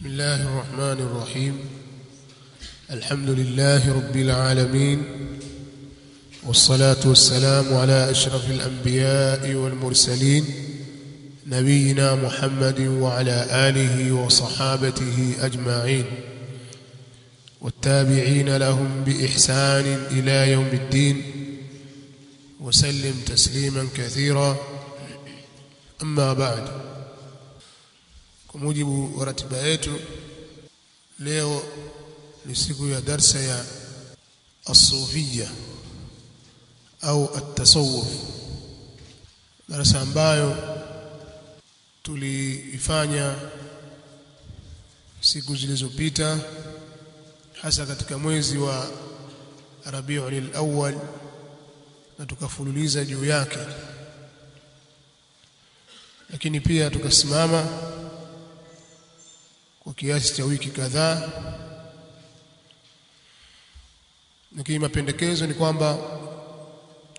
بسم الله الرحمن الرحيم. الحمد لله رب العالمين، والصلاة والسلام على أشرف الأنبياء والمرسلين نبينا محمد وعلى آله وصحابته أجمعين والتابعين لهم بإحسان إلى يوم الدين وسلم تسليما كثيرا. أما بعد، kwa mujibu wa ratiba yetu, leo ni siku ya darsa ya as-sufiyya au at-tasawuf, darasa ambayo tuliifanya siku zilizopita, hasa katika mwezi wa Rabiul Awwal, na tukafululiza juu yake, lakini pia tukasimama kwa kiasi cha wiki kadhaa. Lakini mapendekezo ni kwamba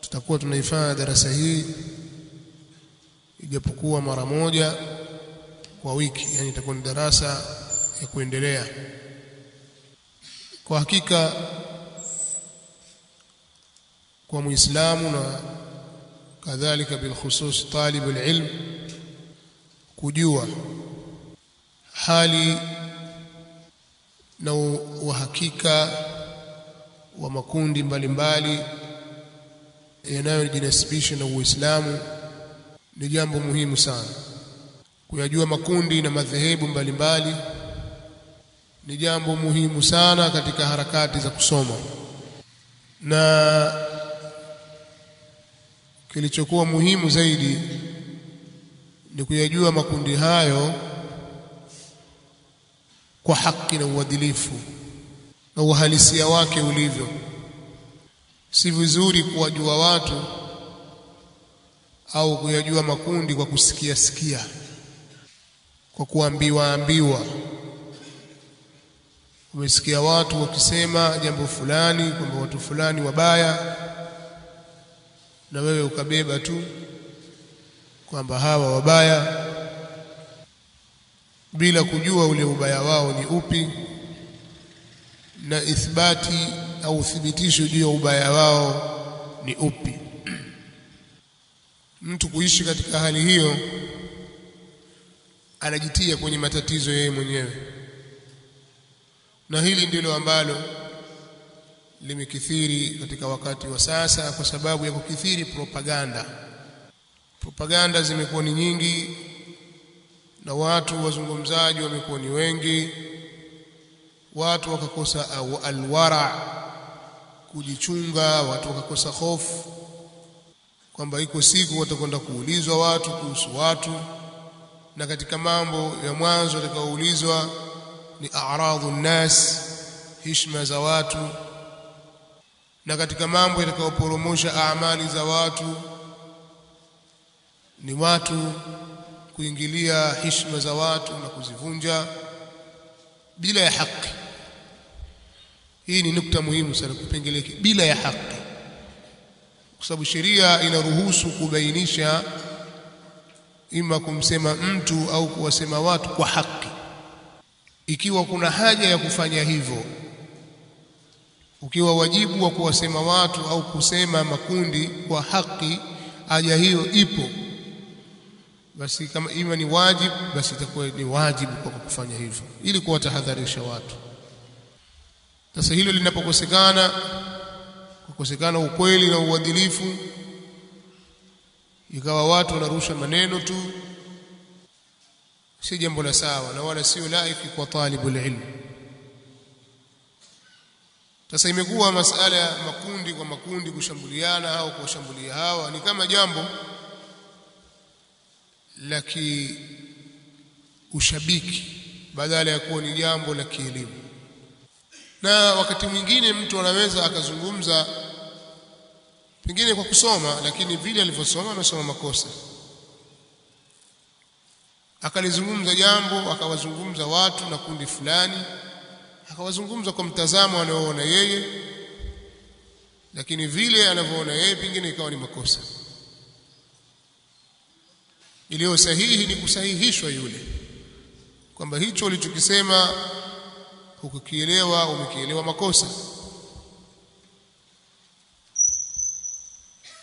tutakuwa tunaifanya darasa hii ijapokuwa mara moja kwa wiki, yani itakuwa ni darasa ya kuendelea. Kwa hakika kwa Muislamu na kadhalika bil khusus talibul ilm kujua hali na uhakika wa makundi mbalimbali yanayojinasibisha na Uislamu ni jambo muhimu sana. Kuyajua makundi na madhehebu mbalimbali ni jambo muhimu sana katika harakati za kusoma, na kilichokuwa muhimu zaidi ni kuyajua makundi hayo kwa haki na uadilifu na uhalisia wake ulivyo. Si vizuri kuwajua watu au kuyajua makundi kwa kusikia sikia, kwa kuambiwa. Umesikia watu wakisema jambo fulani kwamba watu fulani wabaya, na wewe ukabeba tu kwamba hawa wabaya bila kujua ule ubaya wao ni upi na ithbati au uthibitisho juu ya ubaya wao ni upi. Mtu kuishi katika hali hiyo anajitia kwenye matatizo yeye mwenyewe, na hili ndilo ambalo limekithiri katika wakati wa sasa kwa sababu ya kukithiri propaganda zimekuwa ni nyingi, na watu wazungumzaji wamekuwa ni wengi. Watu wakakosa alwara, kujichunga. Watu wakakosa hofu kwamba iko siku watakwenda kuulizwa watu kuhusu watu, na katika mambo ya mwanzo watakaoulizwa ni a'radhun nas, heshima za watu, na katika mambo yatakayoporomosha amali za watu ni watu kuingilia heshima za watu na kuzivunja bila ya haki. Hii ni nukta muhimu sana, kupengeleke bila ya haki, kwa sababu sheria inaruhusu kubainisha ima kumsema mtu au kuwasema watu kwa haki, ikiwa kuna haja ya kufanya hivyo. Ukiwa wajibu wa kuwasema watu au kusema makundi kwa haki, haja hiyo ipo, basi kama ima ni wajibu, basi itakuwa ni wajibu kwa kufanya hivyo ili kuwatahadharisha watu. Sasa hilo linapokosekana, kukosekana ukweli na uadilifu, ikawa watu wanarusha maneno tu, si jambo la sawa na wala sio laiki kwa talibul ilm. Sasa imekuwa masala ya makundi kwa makundi kushambuliana au kuwashambulia hawa ni kama jambo la ushabiki badala ya kuwa ni jambo la kielimu. Na wakati mwingine mtu anaweza akazungumza pengine kwa kusoma, lakini vile alivyosoma amesoma makosa, akalizungumza jambo, akawazungumza watu na kundi fulani, akawazungumza kwa mtazamo anaoona yeye, lakini vile anavyoona yeye pengine ikawa ni makosa. Iliyo sahihi ni kusahihishwa yule, kwamba hicho ulichokisema hukukielewa, umekielewa makosa.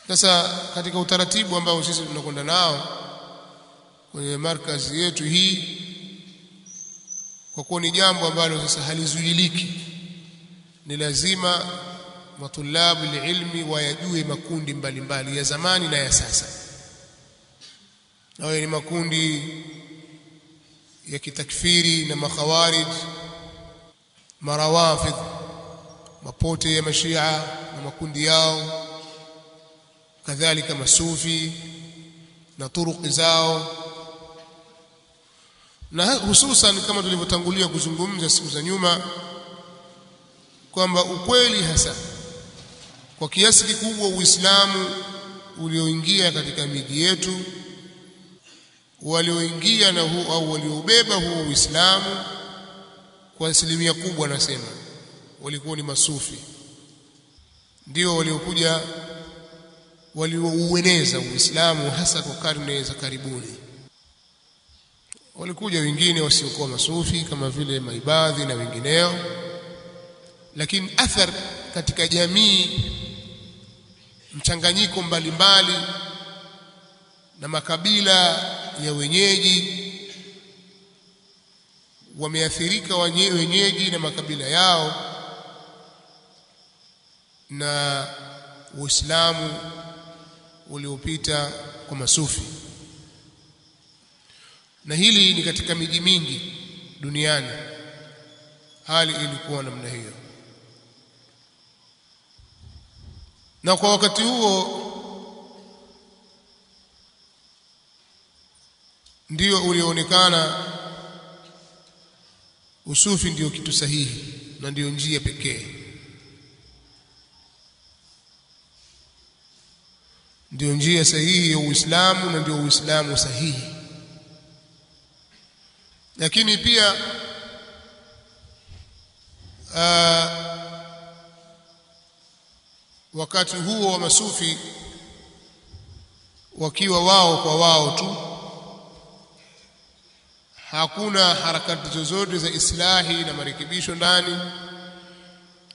Sasa katika utaratibu ambao sisi tunakwenda nao kwenye markazi yetu hii, kwa kuwa ni jambo ambalo sasa halizuiliki, ni lazima matulabu ilmi wayajue makundi mbalimbali ya zamani na ya sasa. Hayo ni makundi ya kitakfiri na makhawarij, marawafidh, mapote ya mashia na makundi yao, kadhalika masufi na turuki zao, na hususan kama tulivyotangulia kuzungumza siku za nyuma kwamba ukweli hasa kwa kiasi kikubwa Uislamu ulioingia katika miji yetu, walioingia na huo au waliobeba huo Uislamu kwa asilimia kubwa, nasema walikuwa ni masufi, ndio waliokuja walioueneza Uislamu hasa kwa karne za karibuni. Walikuja wengine wasiokuwa masufi kama vile maibadhi na wengineo, lakini athar katika jamii, mchanganyiko mbalimbali na makabila ya wenyeji, wameathirika wenyeji na makabila yao na Uislamu uliopita kwa masufi. Na hili ni katika miji mingi duniani, hali ilikuwa namna hiyo. Na kwa wakati huo ndio ulioonekana usufi ndio kitu sahihi na ndio njia pekee, ndio njia sahihi ya Uislamu na ndio Uislamu sahihi. Lakini pia wakati huo wa masufi wakiwa wao kwa wao tu, hakuna harakati zozote za islahi na marekebisho ndani.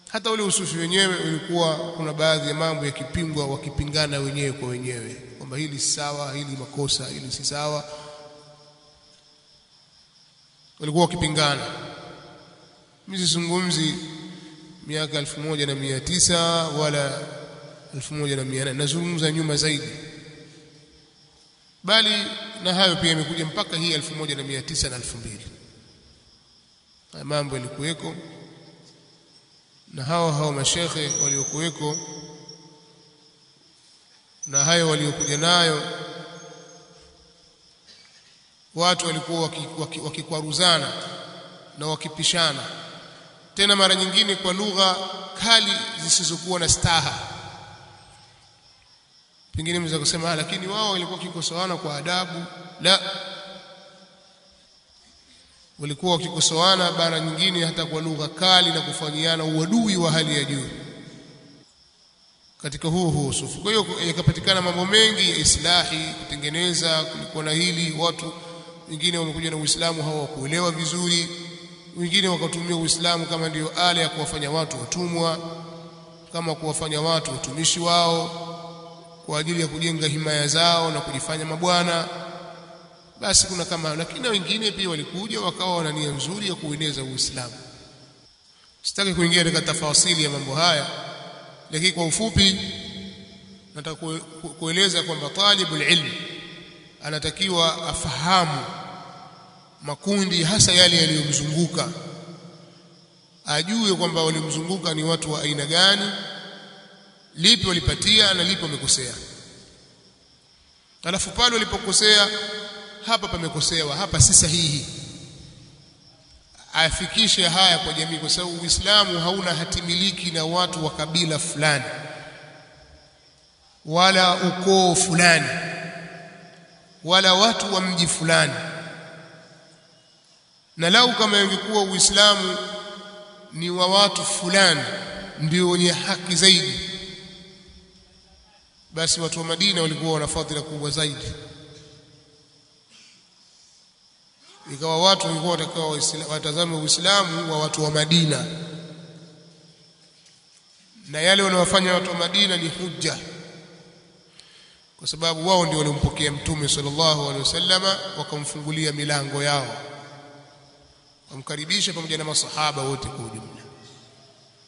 Hata ule usufi wenyewe ulikuwa kuna baadhi ya mambo yakipingwa, wakipingana wenyewe kwa wenyewe kwamba hili si sawa, hili makosa, hili si sawa, walikuwa wakipingana. Mimi sizungumzi miaka 1900 wala 1800, nazungumza nyuma zaidi, bali na hayo pia imekuja mpaka hii 1900 na 2000. Haya mambo yalikuweko, na hao mashekhe waliokuweko na hayo waliokuja nayo, watu walikuwa wakikwaruzana na wakipishana, tena mara nyingine kwa lugha kali zisizokuwa na staha. Pengine mnaweza kusema lakini wao walikuwa wakikosoana kwa adabu. La, walikuwa wakikosoana mara nyingine hata kwa lugha kali na kufanyiana uadui wa hali ya juu katika huo usufi. Kwa hiyo yakapatikana mambo mengi ya islahi, kutengeneza. Kulikuwa na hili, watu wengine wamekuja na Uislamu hawakuelewa vizuri, wengine wakatumia Uislamu kama ndio ala ya kuwafanya watu watumwa, kama kuwafanya watu watumishi wao kwa ajili ya kujenga himaya zao na kujifanya mabwana. Basi kuna kama, lakini wengine pia walikuja wakawa wana nia nzuri ya kueneza Uislamu. Sitaki kuingia katika tafasili ya mambo haya, lakini kwa ufupi nataka kueleza kwamba talibul ilm anatakiwa afahamu makundi hasa yale yaliyomzunguka, ajue kwamba walimzunguka ni watu wa aina gani, lipi walipatia na lipi wamekosea. Alafu pale walipokosea, hapa pamekosewa, hapa si sahihi, afikishe haya kwa jamii, kwa sababu Uislamu hauna hatimiliki na watu wa kabila fulani wala ukoo fulani wala watu wa mji fulani. Na lau kama ingekuwa Uislamu ni wa watu fulani ndio wenye haki zaidi, basi watu wa Madina walikuwa wana fadhila kubwa zaidi. ikawa watu walikuwa watakao watazame Uislamu wa watu wa Madina, na yale wanayofanya watu wa Madina ni hujja, kwa sababu wao ndio waliompokea Mtume sallallahu alaihi wasallama, wakamfungulia milango yao, wamkaribisha pamoja na masahaba wote kwa ujumla.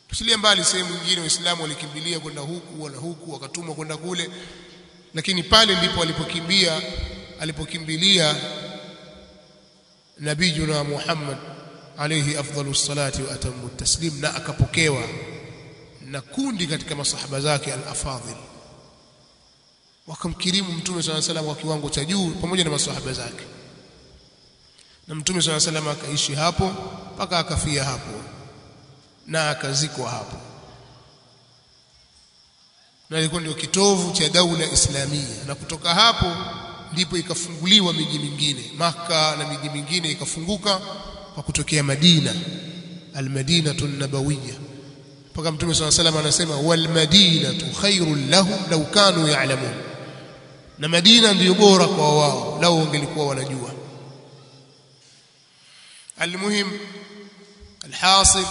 Tusilie mbali sehemu nyingine Waislamu walikimbilia kwenda huku wala huku, wakatumwa kwenda kule, lakini pale ndipo alipokimbilia nabiyuna Muhammad alayhi afdalus salati wa atammu taslim, na akapokewa na kundi katika masahaba zake al-afadhil, wakamkirimu Mtume sallallahu alayhi wasallam kwa kiwango cha juu pamoja na masahaba zake, na Mtume sallallahu alayhi wasallam akaishi hapo mpaka akafia hapo na akazikwa hapo, na ilikuwa ndio kitovu cha daula islamia. Na kutoka hapo ndipo ikafunguliwa miji mingine, Makka na miji mingine ikafunguka kwa kutokea Madina, al-Madinatun Nabawiyya, mpaka Mtume sallallahu alayhi wasallam anasema wal madinatu khairul lahum law kanu ya'lamun, na Madina ndiyo bora kwa wao lao wangelikuwa wanajua. Almuhim, alhasil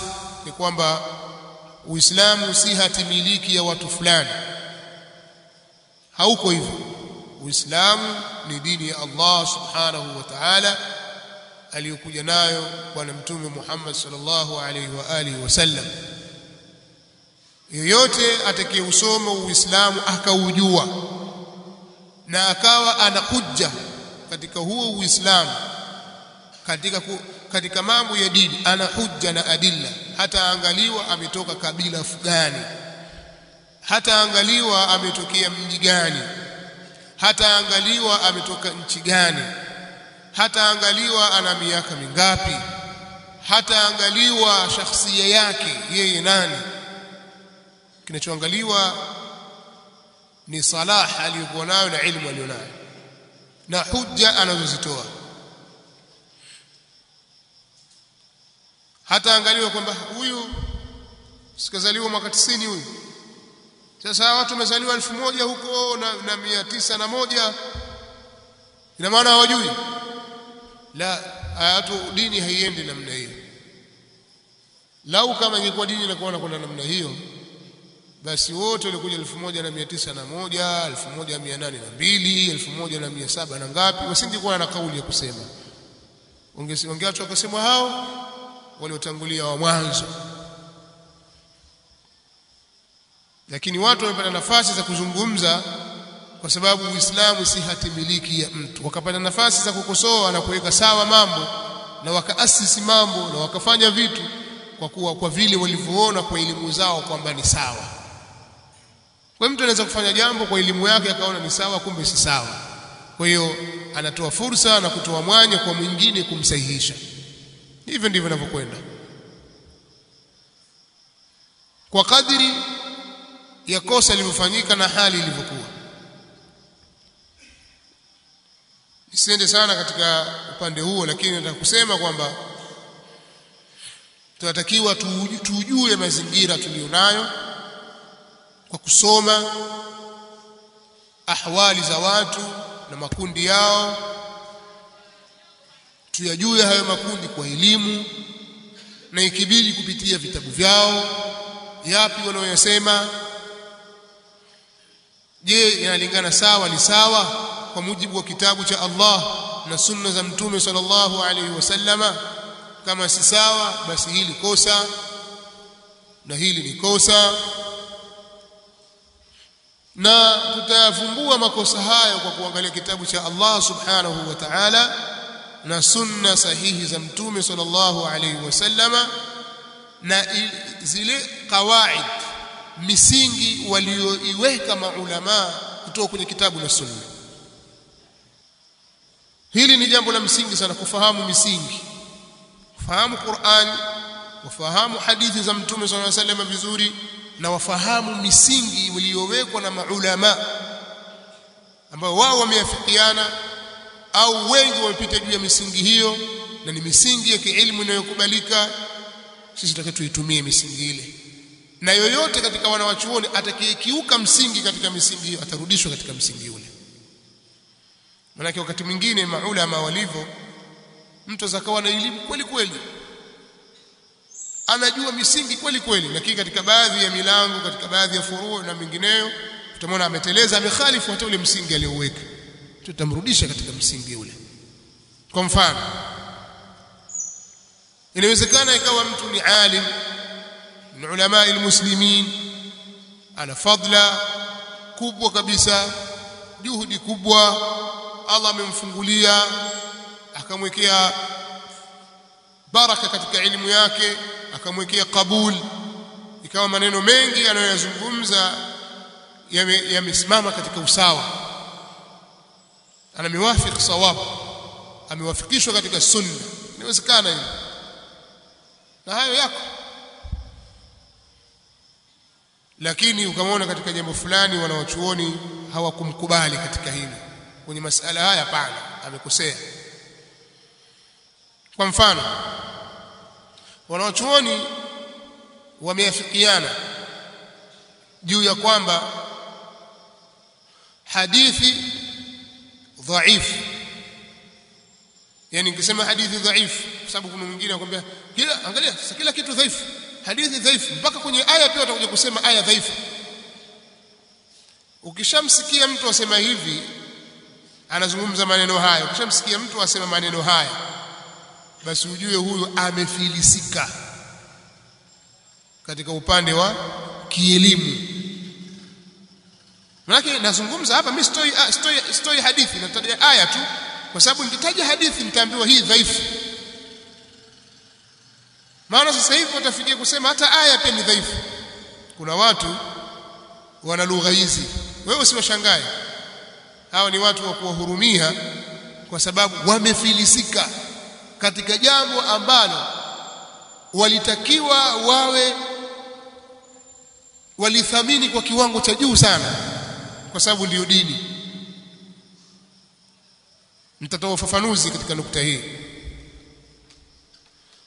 ni kwamba Uislamu si hatimiliki ya watu fulani, hauko hivyo. Uislamu ni dini ya Allah subhanahu wa ta'ala aliyokuja nayo bwana Mtume Muhammad sallallahu alaihi wa alihi wasallam. Yoyote atakayeusoma Uislamu akaujua na akawa ana hujja katika huo Uislamu, katika mambo ya dini ana hujja na adilla, hata angaliwa ametoka kabila fulani, hata angaliwa ametokea mji gani, hata angaliwa ametoka nchi gani, hata angaliwa ana miaka mingapi, hata angaliwa shakhsia yake yeye nani. Kinachoangaliwa ni salah aliyokuwa nayo na ilmu aliyonayo na hujja anazozitoa. Hata angaliwa kwamba huyu sikazaliwa mwaka 90 huyu, sasa watu wamezaliwa 1000 huko na 901, ina maana hawajui? La, watu dini haiendi namna hiyo. Lau kama ingekuwa dini inakuwa inakwenda namna hiyo, basi wote walikuja 1901, 1802, 1700 na ngapi, wasingekuwa na kauli ya kusema. Wangeacha wakasema hao waliotangulia wa mwanzo. Lakini watu wamepata nafasi za kuzungumza, kwa sababu Uislamu si hatimiliki ya mtu. Wakapata nafasi za kukosoa na kuweka sawa mambo, na wakaasisi mambo na wakafanya vitu kwa vile walivyoona kwa elimu zao kwamba ni sawa. Kwa mtu anaweza kufanya jambo kwa elimu yake akaona ni sawa, kumbe si sawa. Kwa hiyo anatoa fursa na kutoa mwanya kwa mwingine kumsahihisha. Hivyo ndivyo ninavyokwenda, kwa kadiri ya kosa lililofanyika na hali ilivyokuwa. Nisiende sana katika upande huo, lakini nataka kusema kwamba tunatakiwa tujue mazingira tulionayo kwa kusoma ahwali za watu na makundi yao, tuyajue hayo makundi kwa elimu, na ikibidi kupitia vitabu vyao, yapi wanaoyasema, je yanalingana sawa ni sawa kwa mujibu wa kitabu cha Allah na sunna za Mtume sallallahu alaihi wasallama. Kama si sawa, basi hili kosa na hili ni kosa, na tutavumbua makosa hayo kwa kuangalia kitabu cha Allah subhanahu wa ta'ala na sunna sahihi za Mtume sallallahu alaihi wasallama, na zile qawaid, misingi walioiweka maulama kutoka kwenye kitabu na sunna. Hili ni jambo la msingi sana, kufahamu misingi, kufahamu Qur'an, kufahamu hadithi za Mtume sallallahu alaihi wasallam vizuri, na wafahamu misingi iliyowekwa na maulama ambao wao wameafikiana au wengi wamepita juu ya misingi hiyo, na ni misingi ya kielimu inayokubalika. Sisi tunataka tuitumie misingi ile, na yoyote katika wanawachuoni atakayekiuka msingi katika misingi hiyo atarudishwa katika msingi ule. Maana wakati mwingine maulama walivyo mtu azakawa na elimu kweli kweli, anajua misingi kweli kweli, lakini katika baadhi ya milango, katika baadhi ya furuu na mingineyo tutamwona ameteleza, amekhalifu hata ule msingi aliouweka. Tutamrudisha katika msingi ule. Kwa mfano, inawezekana ikawa mtu ni alim min ulama almuslimin, ana fadla kubwa kabisa, juhudi kubwa, Allah amemfungulia akamwekea baraka katika elimu yake, akamwekea kabul, ikawa maneno mengi anayozungumza yamesimama katika usawa, ana miwafiq sawab, amewafikishwa katika sunna. Inawezekana hilo, na hayo yako. Lakini ukamwona katika jambo fulani wanawachuoni hawakumkubali katika hili, kwenye masala haya, hapana, amekosea. Kwa mfano, wanawachuoni wameafikiana juu ya kwamba hadithi dhaifu, yani nikisema hadithi dhaifu, kwa sababu kuna mwingine anakuambia angalia sasa kila kitu dhaifu, hadithi dhaifu, mpaka kwenye aya pia watakuja kusema aya dhaifu. Ukishamsikia mtu asema hivi, anazungumza maneno haya, ukishamsikia mtu asema maneno haya, basi ujue huyu amefilisika katika upande wa kielimu. Maana nazungumza hapa mimi stoi hadithi, nataja aya tu, kwa sababu nikitaja hadithi nitaambiwa hii dhaifu. Maana sasa hivi utafikia kusema hata aya pia ni dhaifu. Kuna watu wana lugha hizi, wewe usiwashangae. Hao ni watu wa kuwahurumia, kwa sababu wamefilisika katika jambo ambalo walitakiwa walithamini kwa kiwango cha juu sana, kwa sababu ndio dini. Nitatoa ufafanuzi katika nukta hii.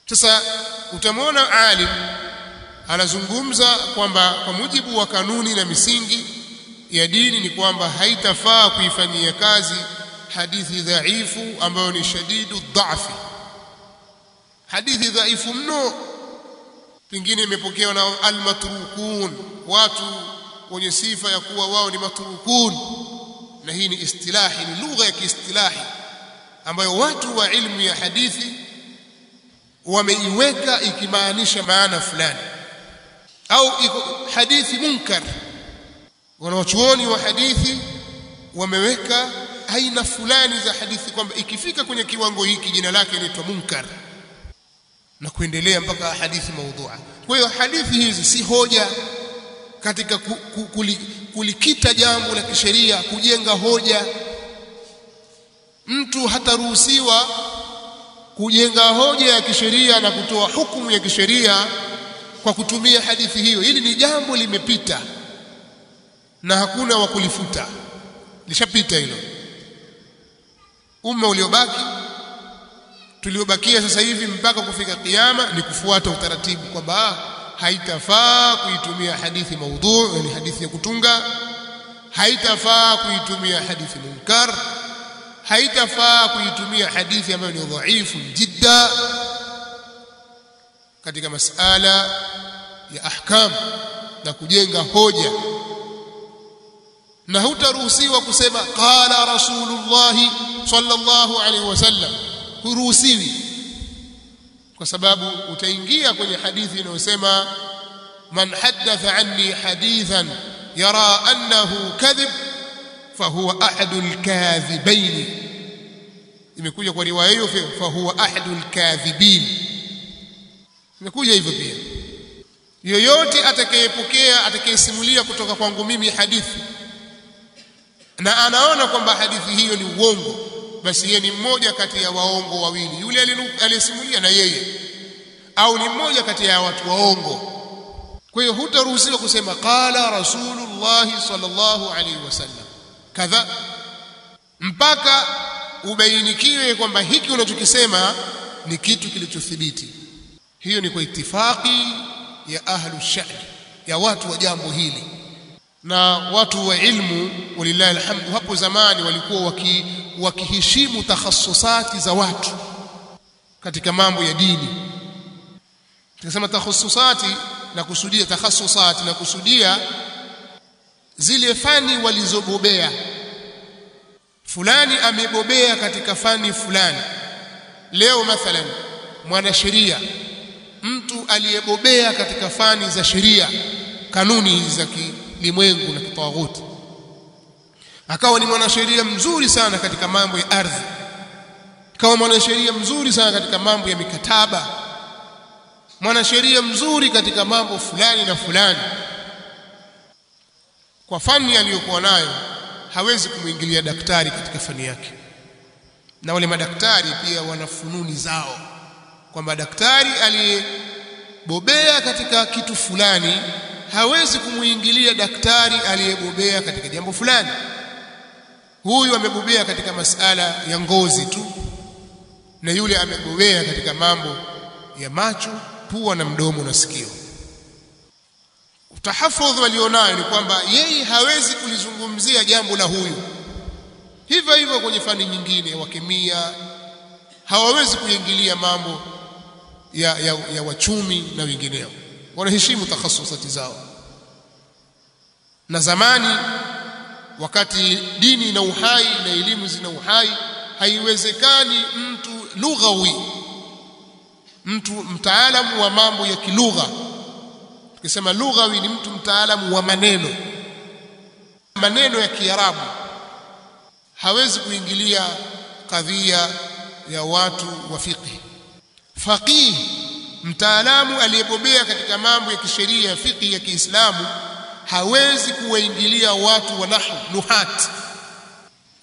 Sasa utamwona alim anazungumza kwamba kwa mujibu wa kanuni na misingi ya dini ni kwamba haitafaa kuifanyia kazi hadithi dhaifu ambayo ni shadidu dhaifi, hadithi dhaifu mno, pengine imepokewa na almatrukun, watu wenye sifa ya kuwa wao ni matrukun. Na hii ni istilahi, ni lugha ya kiistilahi ambayo watu wa ilmu ya hadithi wameiweka ikimaanisha maana fulani. Au hadithi munkar, wanawachuoni wa hadithi wameweka aina fulani za hadithi kwamba ikifika kwenye kiwango hiki jina lake linaitwa munkar, na kuendelea mpaka hadithi maudhu'a. Kwa hiyo hadithi hizi si hoja katika kulikita jambo la kisheria, kujenga hoja. Mtu hataruhusiwa kujenga hoja ya kisheria na kutoa hukumu ya kisheria kwa kutumia hadithi hiyo. Hili ni jambo limepita na hakuna wa kulifuta, lishapita hilo. Umma tuliobakia sasa hivi mpaka kufika kiyama ni kufuata utaratibu kwamba haitafaa kuitumia hadithi maudhu', yani hadithi ya kutunga, haitafaa kuitumia hadithi munkar, haitafaa kuitumia hadithi ambayo ni dhaifu jidda katika masala ya ahkam na kujenga hoja. Na hutaruhusiwa kusema qala rasulullah sallallahu alaihi wasallam, huruhusiwi, kwa sababu utaingia kwenye hadithi inayosema man haddatha anni hadithan yara annahu kadhib fahuwa ahadul kadhibain. Imekuja kwa riwaya hiyo fahuwa ahadul kadhibin, imekuja hivyo pia. Yoyote atakayepokea, atakayesimulia kutoka kwangu mimi hadithi na anaona kwamba hadithi hiyo ni uongo, basi yeye ni mmoja kati ya waongo wawili, yule aliyesimulia na yeye, au ni mmoja kati ya watu waongo. Kwa hiyo hutaruhusiwa kusema qala rasulullah sallallahu alaihi wasallam kadha mpaka ubainikiwe kwamba hiki unachokisema ni kitu kilichothibiti. Hiyo ni kwa itifaki ya ahlu sha'n, ya watu wa jambo hili. Na watu wa ilmu walillahi alhamdu hapo zamani walikuwa wakiheshimu takhassusati za watu. katika mambo ya dini. Tukisema takhasusati na kusudia takhasusati na kusudia zile fani walizobobea. Fulani amebobea katika fani fulani. Leo mathalan mwanasheria, mtu aliyebobea katika fani za sheria, kanuni za kilimwengu na kitawaghuti, akawa ni mwanasheria mzuri sana katika mambo ya ardhi, akawa mwanasheria mzuri sana katika mambo ya mikataba, mwanasheria mzuri katika mambo fulani na fulani. Kwa fani aliyokuwa nayo hawezi kumuingilia daktari katika fani yake. Na wale madaktari pia wana fununi zao, kwamba daktari aliyebobea katika kitu fulani hawezi kumuingilia daktari aliyebobea katika jambo fulani. Huyu amebobea katika masala ya ngozi tu, na yule amebobea katika mambo ya macho, pua na mdomo na sikio. Utahafudh walionayo ni kwamba yeye hawezi kulizungumzia jambo la huyu. Hivyo hivyo kwenye fani nyingine, wa kemia hawawezi kuingilia mambo ya wachumi na wengineo. Wanaheshimu takhasusati zao. Na zamani wakati dini na uhai na elimu zina uhai, haiwezekani mtu lughawi, mtu mtaalamu wa mambo ya kilugha. Tukisema lughawi ni mtu mtaalamu wa maneno ya Kiarabu, hawezi kuingilia kadhia ya watu wa fiqh. Faqih, mtaalamu aliyebobea katika mambo ya kisheria ya fiqh ya Kiislamu, hawezi kuwaingilia watu wa nahwu, nuhat.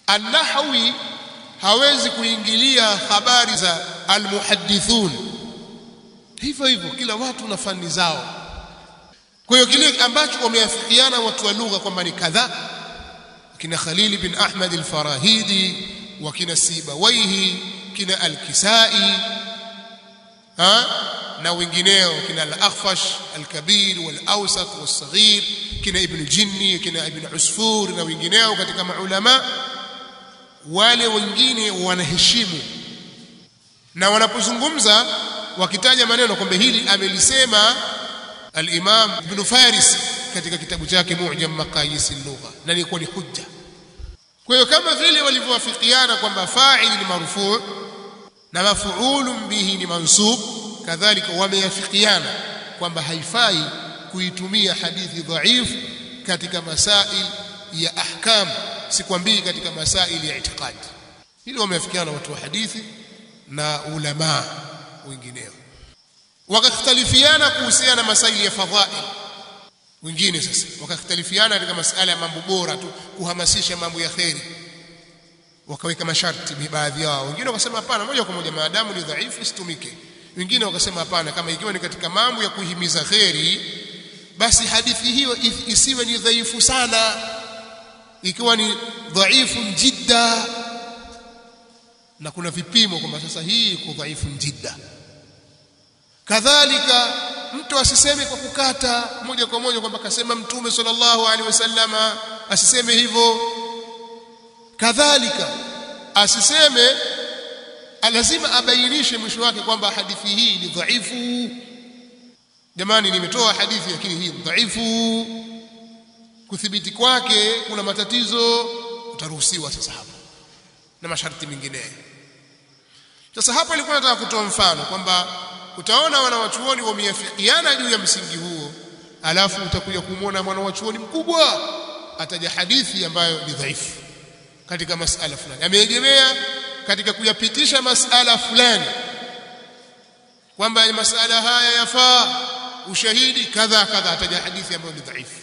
An-nahwi hawezi kuingilia habari za almuhaddithun. Hivyo hivyo kila watu na fani zao. Kwa hiyo kile ambacho wameafikiana watu wa lugha kwamba ni kadha, kina Khalil bin Ahmad al-Farahidi, wa kina Sibawaihi, kina al-Kisai, na wengineo, kina al-Akhfash al-Kabir wal-Awsat wal-Saghir, kina Ibn Jinni, kina Ibn Usfur na wengineo katika maulama. Wale wengine wanaheshimu, na wanapozungumza wakitaja maneno kwamba hili amelisema al-Imam Ibn Faris katika kitabu chake Mu'jam Maqayis al-Lugha, na ni kwa hujja. Kwa hiyo kama vile walivyowafikiana kwamba fa'il ni marfu' na maf'ulun bihi ni mansub, kadhalika wameyafikiana kwamba haifai kuitumia hadithi dhaifu katika masail ya ahkam, sikwambii katika masail ya itikad. Hilo wamefikiana watu wa hadithi na ulama wengineo. Wakakhtalifiana kuhusiana na masaili ya fadhail. Wengine sasa wakakhtalifiana katika masala ya mambo bora tu, kuhamasisha mambo ya khairi, wakaweka masharti baadhi yao. Wengine wakasema hapana, moja kwa moja maadamu ni dhaifu isitumike. Wengine wakasema hapana, kama ikiwa ni katika mambo ya kuhimiza khairi, basi hadithi hiyo isiwe ni dhaifu sana, ikiwa ni dhaifu jidda. Na kuna vipimo kwamba sasa hii iko dhaifu jidda. Kadhalika mtu asiseme kwa kukata moja kwa moja kwamba kasema Mtume sallallahu alaihi wasallama, asiseme hivyo. Kadhalika asiseme, lazima abainishe mwisho wake kwamba hadithi hii ni dhaifu. Jamani, nimetoa hadithi lakini hii ni dhaifu, kuthibiti kwake kuna matatizo, utaruhusiwa sasa hapo, na masharti mengine. Sasa hapo nilikuwa nataka kutoa mfano kwamba utaona wanawachuoni wameafikiana juu ya msingi huo, alafu utakuja kumwona mwanawachuoni mkubwa ataja hadithi ambayo ni dhaifu katika masala fulani, ameegemea katika kuyapitisha masala fulani kwamba masala haya yafaa ushahidi kadha kadha, ataja hadithi ambayo ni dhaifu,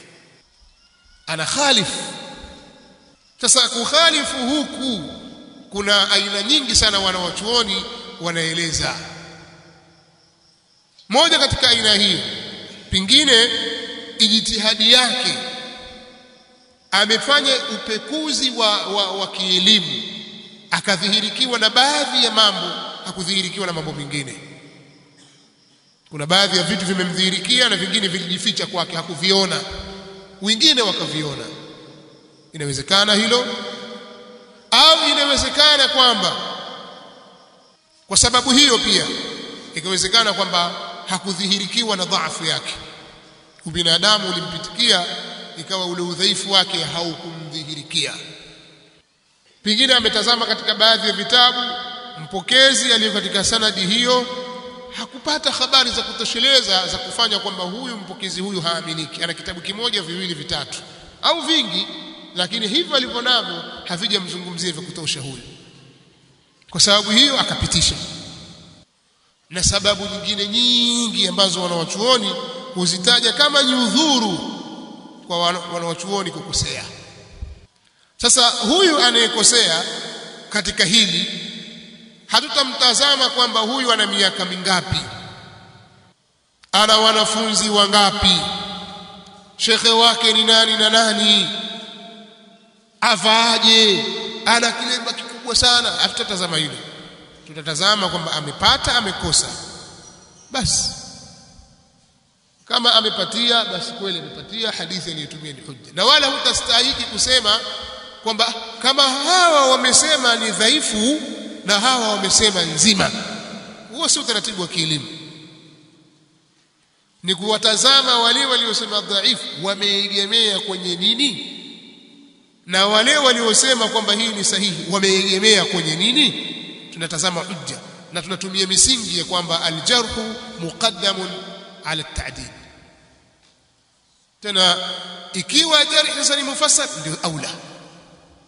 ana khalifu. Sasa kukhalifu huku kuna aina nyingi sana wanawachuoni wanaeleza. Moja katika aina hiyo, pingine ijtihadi yake amefanya upekuzi wa kielimu, akadhihirikiwa na baadhi ya mambo, hakudhihirikiwa na mambo mengine. Kuna baadhi ya vitu vimemdhihirikia na vingine vilijificha kwake, hakuviona, wengine wakaviona. Inawezekana hilo, au inawezekana kwamba Kwa sababu hiyo pia ikawezekana kwamba hakudhihirikiwa na dhaifu yake, ubinadamu ulimpitikia, ikawa ule udhaifu wake haukumdhihirikia. Pengine ametazama katika baadhi ya vitabu, mpokezi aliyo katika sanadi hiyo hakupata habari za kutosheleza za kufanya kwamba huyu mpokezi huyu haaminiki. Ana kitabu kimoja, viwili, vitatu au vingi, lakini hivyo alivyonavyo havijamzungumzia vya kutosha huyu. Kwa sababu hiyo akapitisha. Na sababu nyingine nyingi ambazo wanawachuoni huzitaja kama ni udhuru kwa wanawachuoni kukosea. Sasa huyu anayekosea katika hili hatutamtazama kwamba huyu ana miaka mingapi, ana wanafunzi wangapi, shekhe wake ni nani na nani, avaaje, ana kilemba kikubwa sana. Hatutatazama hilo, tutatazama kwamba amepata, amekosa. Basi kama amepatia, basi kweli amepatia, hadithi aliyotumia ni hujja. Na wala hutastahiki kusema kwamba kama hawa wamesema ni dhaifu na hawa wamesema nzima. Huo si utaratibu wa kielimu. Ni kuwatazama wale waliosema dhaifu wameegemea kwenye nini, na wale waliosema kwamba hii ni sahihi wameegemea kwenye nini. Tunatazama hujja na tunatumia misingi ya kwamba aljarhu muqaddamun ala at-ta'dil. Tena ikiwa jarh sasa ni mufassal ndio aula,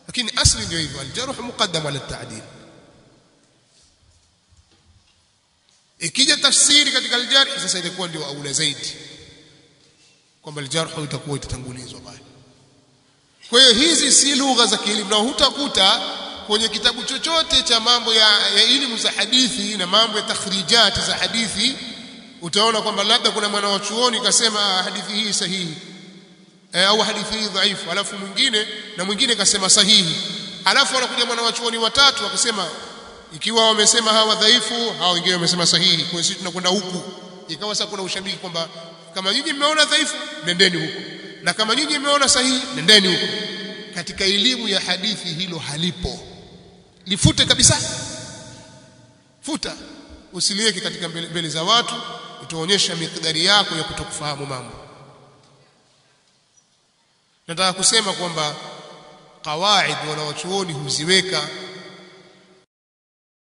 lakini asli ndio hivyo, aljarh muqaddam ala at-ta'dil. Ikija tafsiri katika aljarh sasa ilikuwa ndio aula zaidi, kwamba aljarh itakuwa itatangulizwa pale. Kwa hiyo hizi si lugha za kielimu, na hutakuta kwenye kitabu chochote cha mambo ya elimu za hadithi na mambo ya takhrijati za hadithi utaona kwamba labda kuna mwana wa chuoni kasema hadithi hii sahihi au hadithi hii dhaifu, alafu mwingine kasema sahihi, alafu wanakuja mwana wa chuoni watatu wakasema ikiwa wamesema hawa dhaifu, hao wengine wamesema sahihi, kwa hiyo sisi tunakwenda huku. Ikawa sasa kuna ushabiki kwamba kama nyinyi mmeona dhaifu nendeni huku, na kama nyinyi mmeona sahihi nendeni huku. Katika elimu ya hadithi hilo halipo. Lifute kabisa, futa, usiliweke katika mbele za watu, utaonyesha mikdari yako ya kutokufahamu mambo. Nataka kusema kwamba kawaid wanawachuoni huziweka